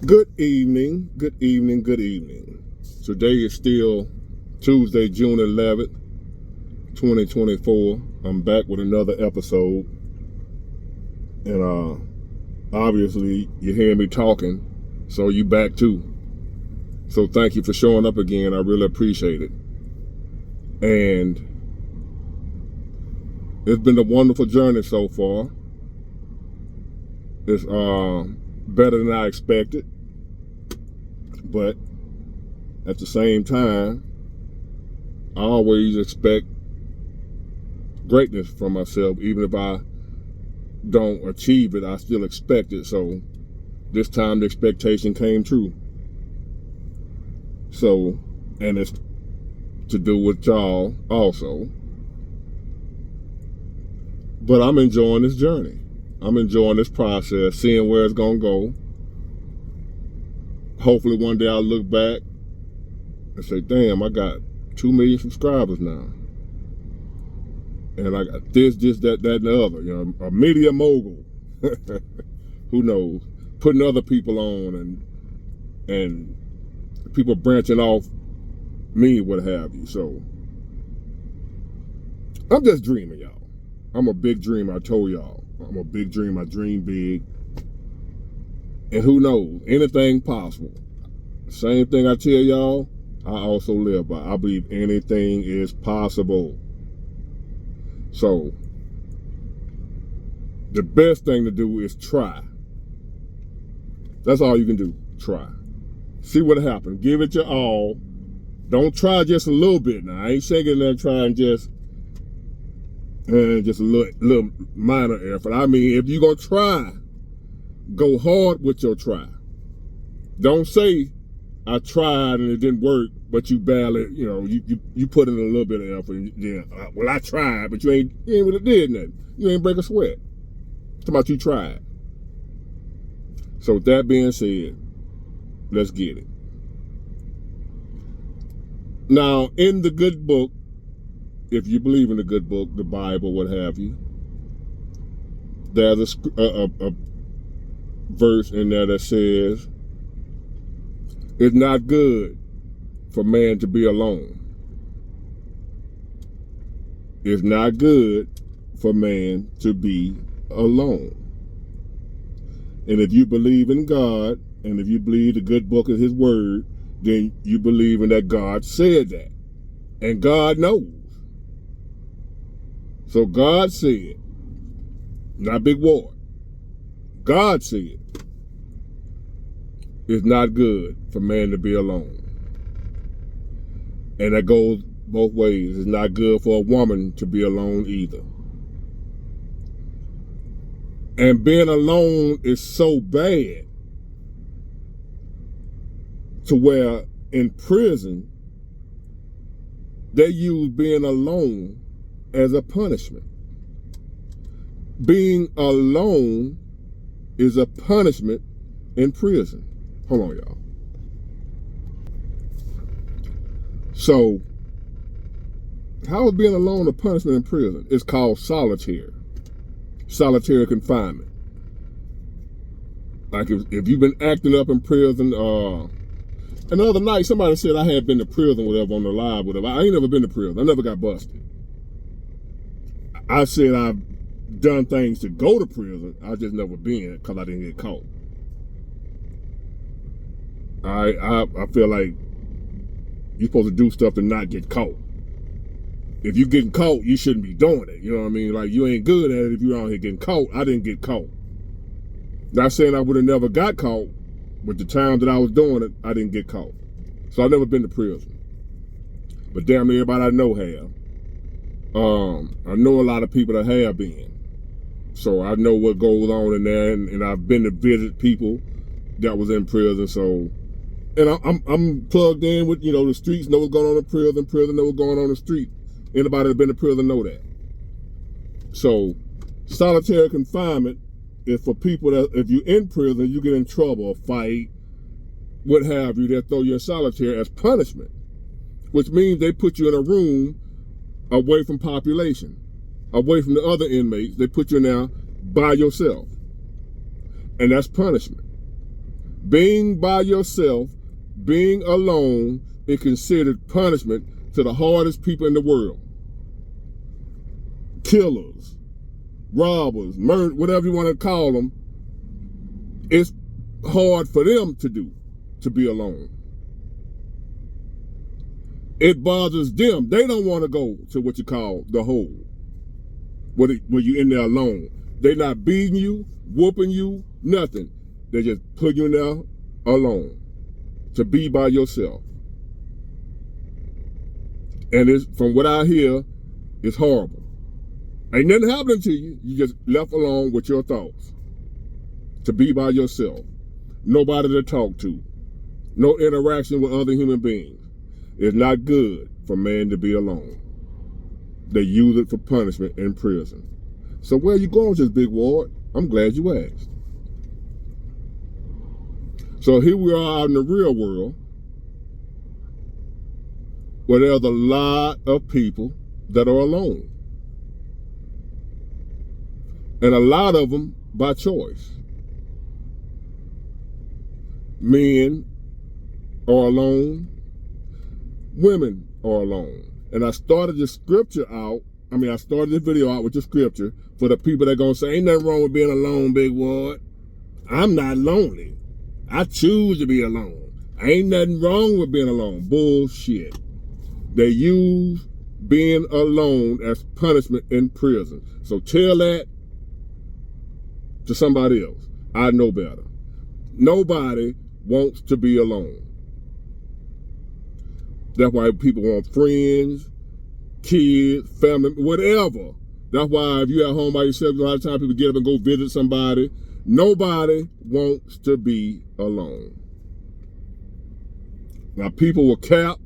Good evening, good evening, good evening. Today is still Tuesday, June 11th, 2024. I'm back with another episode. And obviously you hear me talking, so you back too. So thank you for showing up again. I really appreciate it. And it's been a wonderful journey so far. It's better than I expected. But at the same time, I always expect greatness from myself. Even if I don't achieve it, I still expect it. So this time the expectation came true. So, and it's to do with y'all also. But I'm enjoying this journey. I'm enjoying this process, seeing where it's gonna go. Hopefully one day I'll look back and say, damn, I got 2 million subscribers now. And I got this, that, and the other. You know, a media mogul. Who knows? Putting other people on and people branching off me, what have you. So I'm just dreaming, y'all. I'm a big dreamer. I told y'all. I'm a big dreamer. I dream big. And who knows? Anything possible. Same thing I tell y'all, I also live by. I believe anything is possible. So the best thing to do is try. That's all you can do. Try. See what happens. Give it your all. Don't try just a little bit now. I ain't saying get in there and try and just a little minor effort. I mean, if you're gonna try, go hard with your try. Don't say I tried and it didn't work, but you barely, you put in a little bit of effort. And, well, I tried, but you ain't really did nothing. You ain't break a sweat. It's about you tried. So with that being said, let's get it. Now, in the good book, if you believe in the good book, the Bible, what have you, there's a verse in there that says, it's not good for man to be alone. It's not good for man to be alone. And if you believe in God, and if you believe the good book is his word, then you believe in that God said that. And God knows. So God said, not Big Ward, God said, it's not good for man to be alone. And that goes both ways. It's not good for a woman to be alone either. And being alone is so bad to where in prison, they use being alone as a punishment. Being alone is a punishment in prison. Hold on, y'all. So, how is being alone a punishment in prison? It's called solitary confinement. Like if you've been acting up in prison, and the other night somebody said I had been to prison, whatever, on the live, whatever. I ain't never been to prison. I never got busted. I said I've done things to go to prison. I just never been because I didn't get caught. I feel like you're supposed to do stuff to not get caught. If you're getting caught, you shouldn't be doing it. You know what I mean? Like, you ain't good at it if you're out here getting caught. I didn't get caught. Not saying I would have never got caught, but the time that I was doing it, I didn't get caught. So I've never been to prison. But damn near everybody I know have. I know a lot of people that have been. So I know what goes on in there, and I've been to visit people that was in prison. So, and I'm plugged in with, the streets, know what's going on in prison know what's going on in the street. Anybody that's been to prison know that. So, solitary confinement is for people that, if you're in prison, you get in trouble, a fight, what have you, they'll throw you in solitary as punishment, which means they put you in a room away from population, away from the other inmates. They put you in there by yourself. And that's punishment. Being by yourself, being alone, is considered punishment to the hardest people in the world. Killers, robbers, murder, whatever you want to call them. It's hard for them to do, to be alone. It bothers them. They don't want to go to what you call the hole, where you're in there alone. They're not beating you, whooping you, nothing. They just put you in there alone to be by yourself. And it's, from what I hear, it's horrible. Ain't nothing happening to you. You just left alone with your thoughts. To be by yourself. Nobody to talk to. No interaction with other human beings. It's not good for man to be alone. They use it for punishment in prison. So where are you going with this, Big Ward? I'm glad you asked. So here we are out in the real world, where there's a lot of people that are alone. And a lot of them by choice. Men are alone. Women are alone. And I started this scripture out. I started this video out with the scripture for the people that are going to say, ain't nothing wrong with being alone, Big Ward. I'm not lonely. I choose to be alone. Ain't nothing wrong with being alone. Bullshit. They use being alone as punishment in prison. So tell that to somebody else. I know better. Nobody wants to be alone. That's why people want friends, kids, family, whatever. That's why if you're at home by yourself, a lot of times people get up and go visit somebody. Nobody wants to be alone. Now people will cap,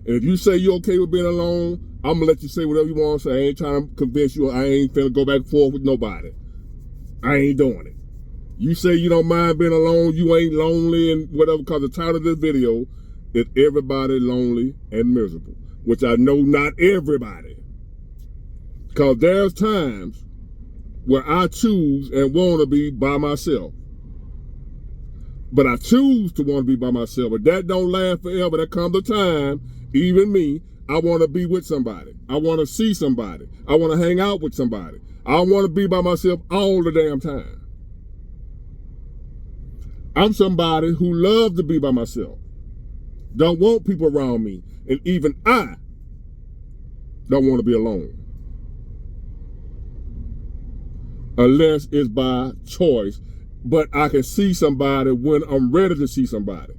and if you say you're okay with being alone, I'm gonna let you say whatever you want to say. I ain't trying to convince you. I ain't finna go back and forth with nobody. I ain't doing it. You say you don't mind being alone, you ain't lonely and whatever, because the title of this video is Everybody Lonely and Miserable, which I know not everybody. Because there's times where I choose and want to be by myself. But I choose to want to be by myself. But that don't last forever. There comes a time, even me, I want to be with somebody. I want to see somebody. I want to hang out with somebody. I want to be by myself all the damn time. I'm somebody who loves to be by myself. Don't want people around me. And even I don't want to be alone. Unless it's by choice. But I can see somebody when I'm ready to see somebody.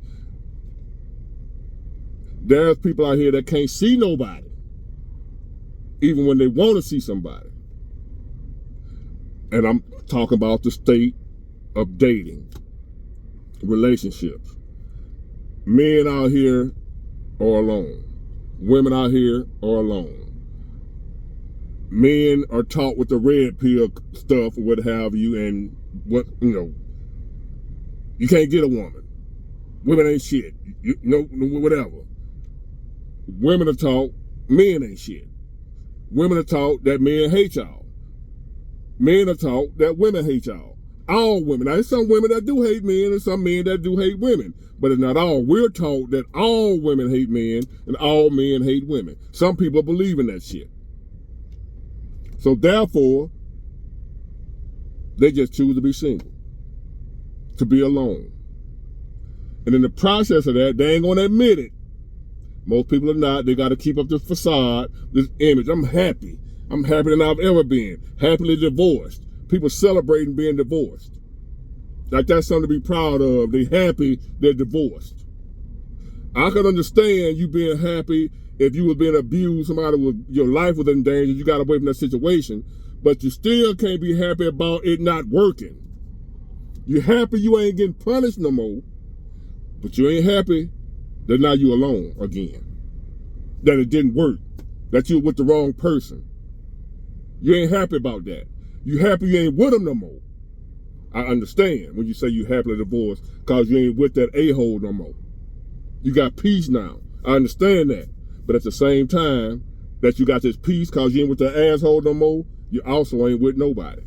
There's people out here that can't see nobody, even when they want to see somebody. And I'm talking about the state of dating, relationships. Men out here are alone. Women out here are alone. Men are taught with the red pill stuff or what have you, and what, you can't get a woman. Women ain't shit. Whatever. Women are taught men ain't shit. Women are taught that men hate y'all. Men are taught that women hate y'all. All women. Now, there's some women that do hate men and some men that do hate women. But it's not all. We're taught that all women hate men and all men hate women. Some people believe in that shit. So therefore, they just choose to be single. To be alone. And in the process of that, they ain't gonna admit it. Most people are not. They gotta keep up this facade, this image. I'm happy. I'm happier than I've ever been. Happily divorced. People celebrating being divorced. Like that's something to be proud of. They happy they're divorced. I can understand you being happy if you were being abused, somebody your life was in danger, you got away from that situation, but you still can't be happy about it not working. You're happy you ain't getting punished no more, but you ain't happy that now you alone again. That it didn't work. That you're with the wrong person. You ain't happy about that. You happy you ain't with them no more. I understand when you say you happily divorced because you ain't with that a-hole no more. You got peace now. I understand that. But at the same time that you got this peace because you ain't with the asshole no more, you also ain't with nobody.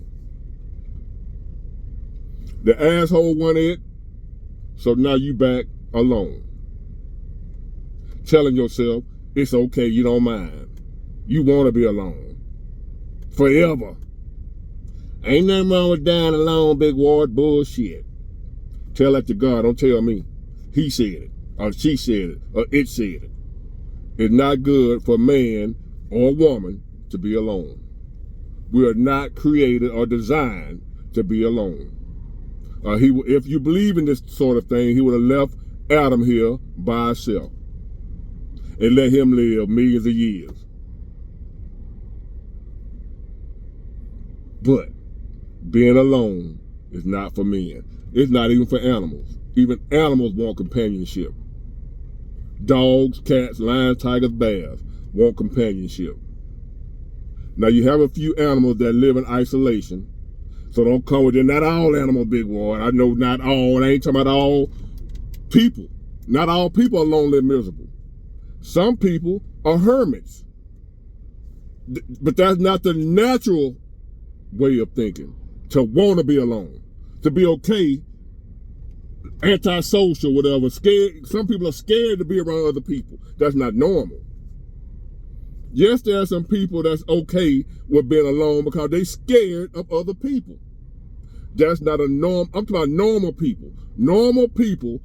The asshole want it, So now you back alone. Telling yourself it's okay, you don't mind. You want to be alone. Forever. Ain't nothing wrong with dying alone, Big Ward. Bullshit. Tell that to God, don't tell me. He said it, or she said it, or it said it. It's not good for man or woman to be alone. We are not created or designed to be alone. If you believe in this sort of thing, he would have left Adam here by himself and let him live millions of years. But being alone is not for men. It's not even for animals. Even animals want companionship. Dogs, cats, lions, tigers, bears want companionship. Now you have a few animals that live in isolation, so don't come with it. Not all animals, Big Ward. I know not all. I ain't talking about all people. Not all people are lonely and miserable. Some people are hermits. But that's not the natural way of thinking. To want to be alone. To be okay, antisocial, whatever. Scared. Some people are scared to be around other people. That's not normal. Yes, there are some people that's okay with being alone because they scared of other people. That's not a norm. I'm talking about normal people. Normal people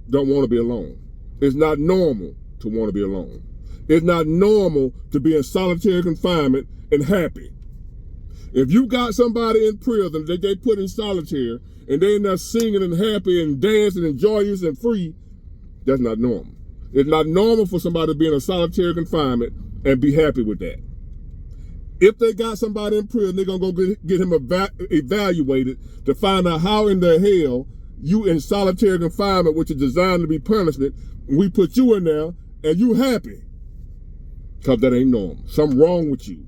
don't want to be alone. It's not normal to want to be alone. It's not normal to be in solitary confinement and happy. If you got somebody in prison that they put in solitary and they're not singing and happy and dancing and joyous and free, that's not normal. It's not normal for somebody to be in a solitary confinement and be happy with that. If they got somebody in prison, they're going to go get him evaluated to find out how in the hell you in solitary confinement, which is designed to be punishment, we put you in there and you happy. Because that ain't normal. Something wrong with you.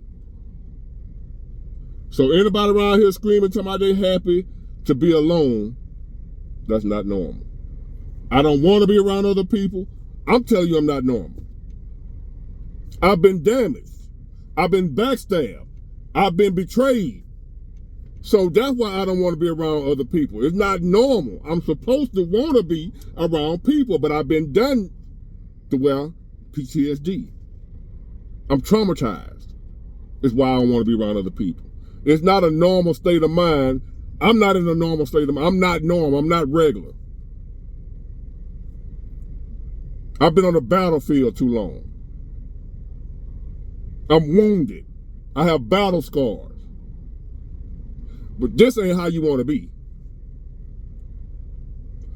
So anybody around here screaming, talking about they happy to be alone, that's not normal. I don't want to be around other people. I'm telling you I'm not normal. I've been damaged. I've been backstabbed. I've been betrayed. So that's why I don't want to be around other people. It's not normal. I'm supposed to want to be around people, but I've been done to, well, PTSD. I'm traumatized. It's why I don't want to be around other people. It's not a normal state of mind. I'm not in a normal state of mind. I'm not normal. I'm not regular. I've been on the battlefield too long. I'm wounded. I have battle scars. But this ain't how you want to be.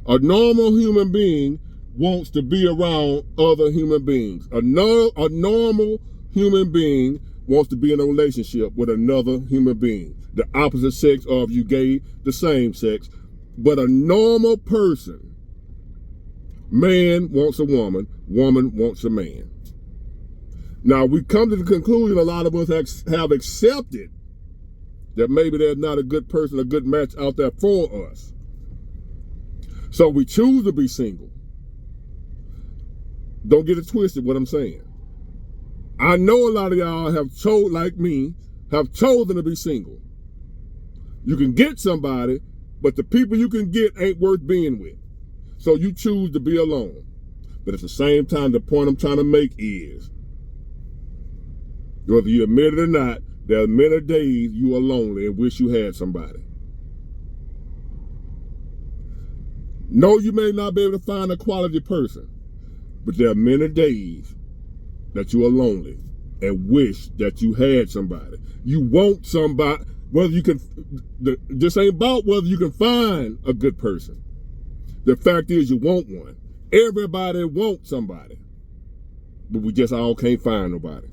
A normal human being wants to be around other human beings. A normal human being wants to be in a relationship with another human being. The opposite sex, or if you gay, the same sex. But a normal person, man wants a woman, woman wants a man. Now, we come to the conclusion a lot of us have accepted that maybe there's not a good person, a good match out there for us. So we choose to be single. Don't get it twisted what I'm saying. I know a lot of y'all have chosen, like me, have chosen to be single. You can get somebody, but the people you can get ain't worth being with. So you choose to be alone. But at the same time, the point I'm trying to make is, whether you admit it or not, there are many days you are lonely and wish you had somebody. No, you may not be able to find a quality person, but there are many days that you are lonely and wish that you had somebody. You want somebody, whether you can, this ain't about whether you can find a good person. The fact is you want one. Everybody wants somebody, but we just all can't find nobody.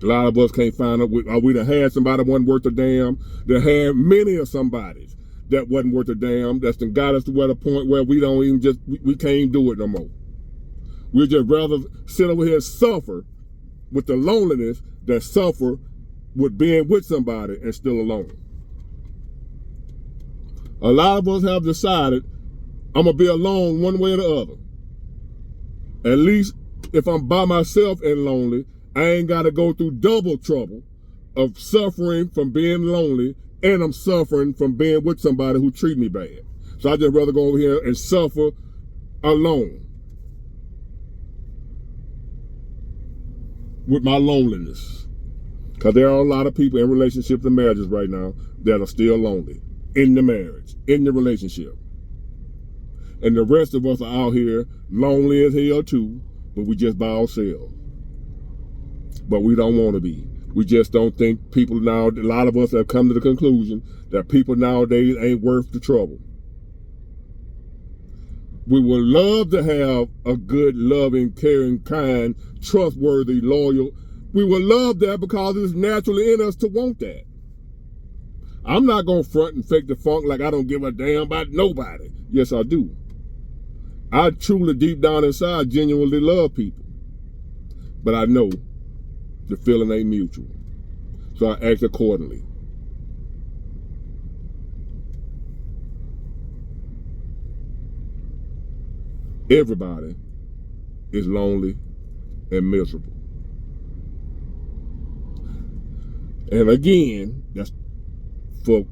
A lot of us can't find it. We done had somebody that wasn't worth a damn. They had many of somebodies that wasn't worth a damn. That's done got us to where the point where we don't even we can't even do it no more. We'd just rather sit over here and suffer with the loneliness than suffer with being with somebody and still alone. A lot of us have decided I'm going to be alone one way or the other. At least if I'm by myself and lonely, I ain't got to go through double trouble of suffering from being lonely and I'm suffering from being with somebody who treat me bad. So I just rather go over here and suffer alone with my loneliness. Because there are a lot of people in relationships and marriages right now that are still lonely in the marriage, in the relationship. And the rest of us are out here lonely as hell too, but we just by ourselves. But we don't want to be. We just don't think people now, a lot of us have come to the conclusion that people nowadays ain't worth the trouble. We would love to have a good, loving, caring, kind, trustworthy, loyal. We would love that because it's naturally in us to want that. I'm not going to front and fake the funk like I don't give a damn about nobody. Yes, I do. I truly, deep down inside, genuinely love people. But I know the feeling ain't mutual. So I act accordingly. Everybody is lonely and miserable. And again, that's for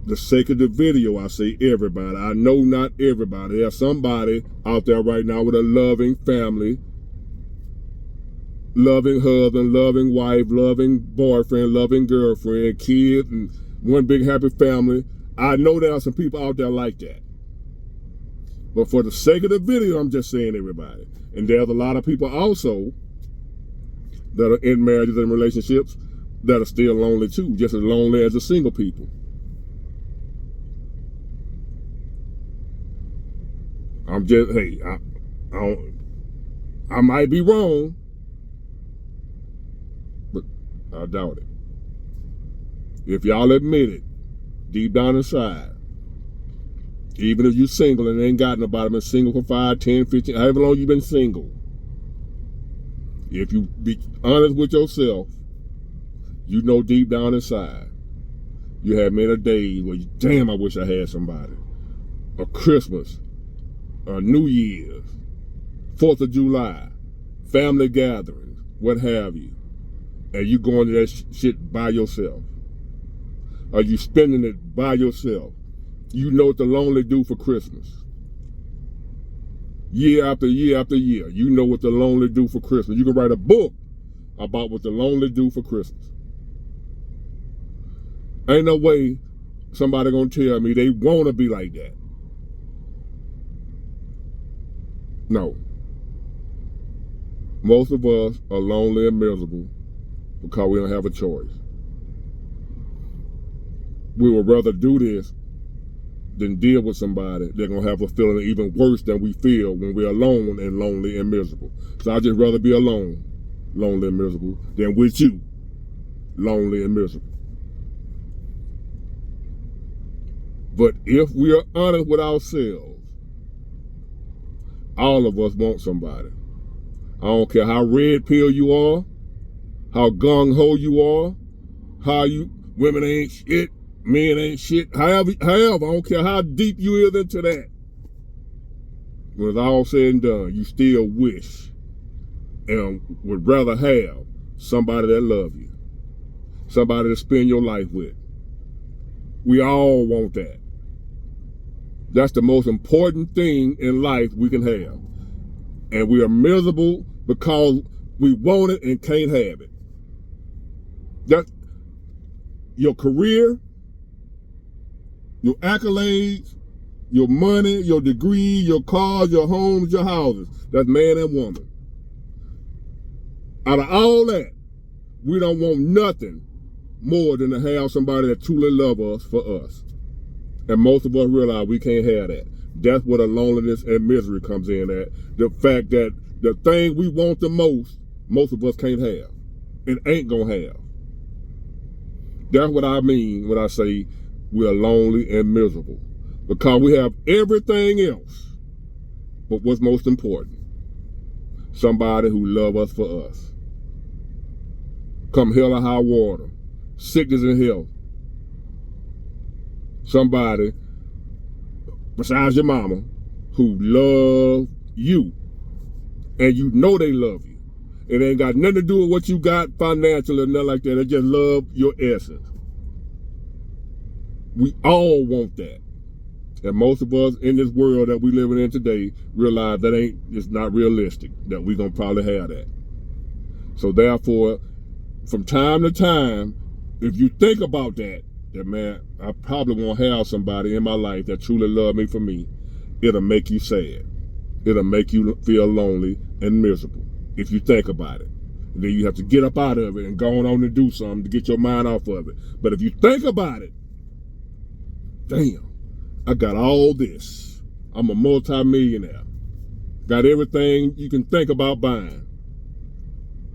the sake of the video, I say everybody. I know not everybody. There's somebody out there right now with a loving family, loving husband, loving wife, loving boyfriend, loving girlfriend, kids, and one big happy family. I know there are some people out there like that. But for the sake of the video, I'm just saying everybody. And there's a lot of people also that are in marriages and relationships that are still lonely too, just as lonely as the single people. I'm just, hey, I might be wrong, but I doubt it. If y'all admit it, deep down inside, even if you're single and ain't got nobody, been single for 5, 10, 15, however long you've been single, if you be honest with yourself, you know deep down inside, you have many days where, damn, I wish I had somebody. Or Christmas, or New Year's, 4th of July, family gatherings, what have you. And you going to that shit by yourself. Or you spending it by yourself. You know what the lonely do for Christmas. Year after year after year, you know what the lonely do for Christmas. You can write a book about what the lonely do for Christmas. Ain't no way somebody gonna tell me they wanna be like that. No. Most of us are lonely and miserable because we don't have a choice. We would rather do this than deal with somebody they're gonna have a feeling even worse than we feel when we're alone and lonely and miserable. So I'd just rather be alone, lonely and miserable, than with you, lonely and miserable. But if we are honest with ourselves, all of us want somebody. I don't care how red pill you are, how gung-ho you are, how you, women ain't shit, men ain't shit, however, I don't care how deep you is into that. When it's all said and done, you still wish and would rather have somebody that love you, somebody to spend your life with. We all want that. That's the most important thing in life we can have. And we are miserable because we want it and can't have it. That your career, your accolades, your money, your degree, your cars, your homes, your houses. That's man and woman. Out of all that, we don't want nothing more than to have somebody that truly loves us for us. And most of us realize we can't have that. That's where the loneliness and misery comes in at. The fact that the thing we want the most of us can't have and ain't gonna have. That's what I mean when I say we're lonely and miserable. Because we have everything else but what's most important. Somebody who loves us for us. Come hell or high water, sickness and health. Somebody besides your mama who love you and you know they love you. It ain't got nothing to do with what you got financially or nothing like that. They just love your essence. We all want that. And most of us in this world that we living in today realize that it's not realistic that we're going to probably have that. So therefore, from time to time, if you think about that man, I probably won't have somebody in my life that truly love me for me, it'll make you sad. It'll make you feel lonely and miserable if you think about it. And then you have to get up out of it and go on and do something to get your mind off of it. But if you think about it, damn, I got all this. I'm a multi-millionaire. Got everything you can think about buying.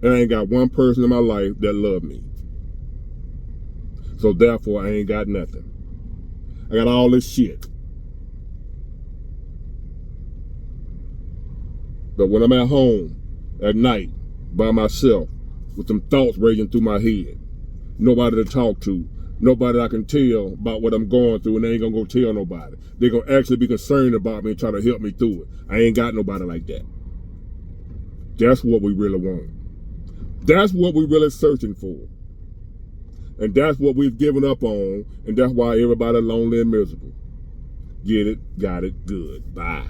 And I ain't got one person in my life that love me. So therefore, I ain't got nothing. I got all this shit. But when I'm at home at night by myself with some thoughts raging through my head, nobody to talk to, nobody I can tell about what I'm going through, and they ain't gonna go tell nobody. They're gonna actually be concerned about me and try to help me through it. I ain't got nobody like that. That's what we really want. That's what we're really searching for. And that's what we've given up on, and that's why everybody's lonely and miserable. Get it, got it, good, bye.